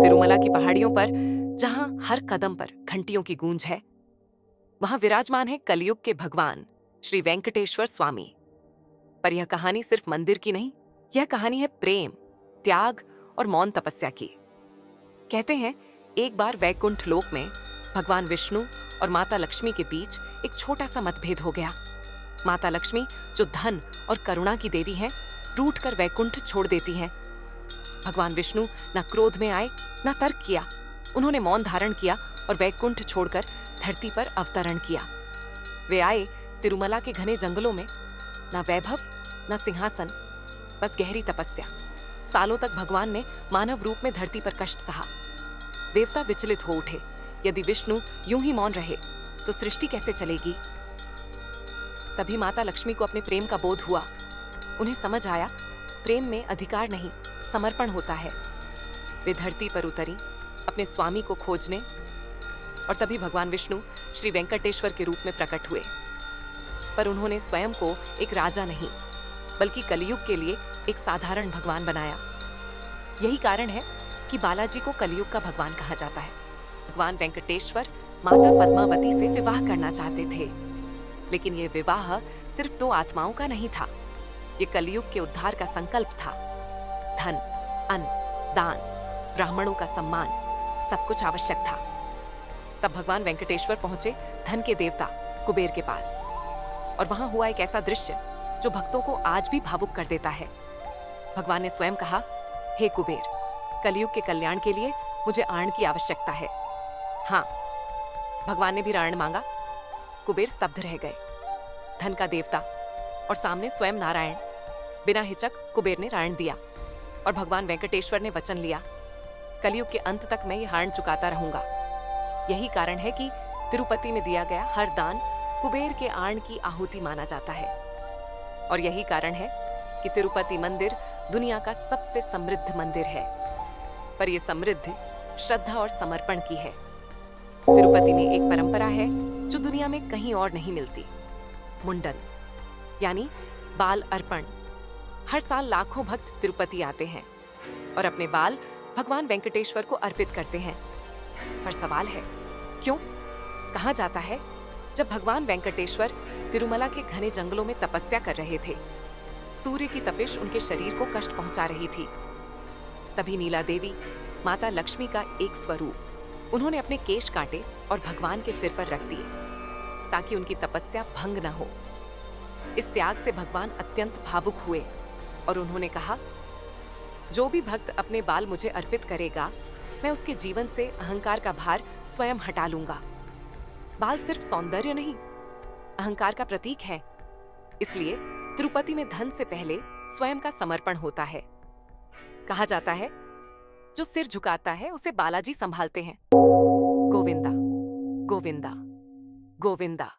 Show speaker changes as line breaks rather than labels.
तिरुमला की पहाड़ियों पर, जहां हर कदम पर घंटियों की गूंज है, वहां विराजमान है कलयुग के भगवान श्री वेंकटेश्वर स्वामी। पर यह कहानी सिर्फ मंदिर की नहीं, यह कहानी है प्रेम, त्याग और मौन तपस्या की। कहते हैं एक बार वैकुंठ लोक में भगवान विष्णु और माता लक्ष्मी के बीच एक छोटा सा मतभेद हो गया। माता लक्ष्मी, जो धन और करुणा की देवी हैं, रूठ कर वैकुंठ छोड़ देती हैं। भगवान विष्णु न क्रोध में आए न तर्क किया। उन्होंने मौन धारण किया और वैकुंठ छोड़कर धरती पर अवतरण किया। वे आए तिरुमला के घने जंगलों में, न वैभव न सिंहासन, बस गहरी तपस्या। सालों तक भगवान ने मानव रूप में धरती पर कष्ट सहा। देवता विचलित हो उठे, यदि विष्णु यूं ही मौन रहे तो सृष्टि कैसे चलेगी। तभी माता लक्ष्मी को अपने प्रेम का बोध हुआ। उन्हें समझ आया, प्रेम में अधिकार नहीं, समर्पण होता है। वे धरती पर उतरी अपने स्वामी को खोजने, और तभी भगवान विष्णु श्री वेंकटेश्वर के रूप में प्रकट हुए। पर उन्होंने स्वयं को एक राजा नहीं, बल्कि कलयुग के लिए एक साधारण भगवान बनाया। यही कारण है कि बालाजी को कलयुग का भगवान कहा जाता है। भगवान वेंकटेश्वर माता पद्मावती से विवाह करना चाहते थे, लेकिन यह विवाह सिर्फ दो आत्माओं का नहीं था, ये कलयुग के उद्धार का संकल्प था। धन, अन्न, दान, ब्राह्मणों का सम्मान, सब कुछ आवश्यक था। तब भगवान वेंकटेश्वर पहुंचे धन के देवता कुबेर के पास, और वहां हुआ एक ऐसा दृश्य जो भक्तों को आज भी भावुक कर देता है। भगवान ने स्वयं कहा, हे कुबेर, कलयुग के कल्याण के लिए मुझे आर्ण की आवश्यकता है। हाँ, भगवान ने भी ऋण मांगा। कुबेर स्तब्ध रह गए। धन का देवता और सामने स्वयं नारायण। बिना हिचक कुबेर ने ऋण दिया, और भगवान वेंकटेश्वर ने वचन लिया, कलयुग के अंत तक मैं ये ऋण चुकाता रहूंगा। यही कारण है कि तिरुपति में दिया गया हर दान कुबेर के आर्ण की आहुति माना जाता है। और यही कारण है कि तिरुपति मंदिर दुनिया का सबसे समृद्ध मंदिर है। पर यह समृद्धि श्रद्धा और समर्पण की है। तिरुपति में एक परंपरा है जो दुनिया में कहीं और नहीं मिलती। मुंडन, यानी बाल अर्पण। हर साल लाखों भक्त तिरुपति आते हैं और अपने बाल भगवान वेंकटेश्वर को अर्पित करते हैं। पर सवाल है, क्यों? कहा जाता है, जब भगवान वेंकटेश्वर तिरुमला के घने जंगलों में तपस्या कर रहे थे, सूर्य की तपिश उनके शरीर को कष्ट पहुंचा रही थी। तभी नीला देवी, माता लक्ष्मी का एक स्वरूप, उन्होंने अपने केश काटे और भगवान के सिर पर रख दिए, ताकि उनकी तपस्या भंग न हो। इस त्याग से भगवान अत्यंत भावुक हुए और उन्होंने कहा, जो भी भक्त अपने बाल मुझे अर्पित करेगा, मैं उसके जीवन से अहंकार का भार स्वयं हटा लूंगा। बाल सिर्फ सौंदर्य नहीं, अहंकार का प्रतीक है। इसलिए तिरुपति में धन से पहले स्वयं का समर्पण होता है। कहा जाता है, जो सिर झुकाता है उसे बालाजी संभालते हैं। गोविंदा, गोविंदा, गोविंदा।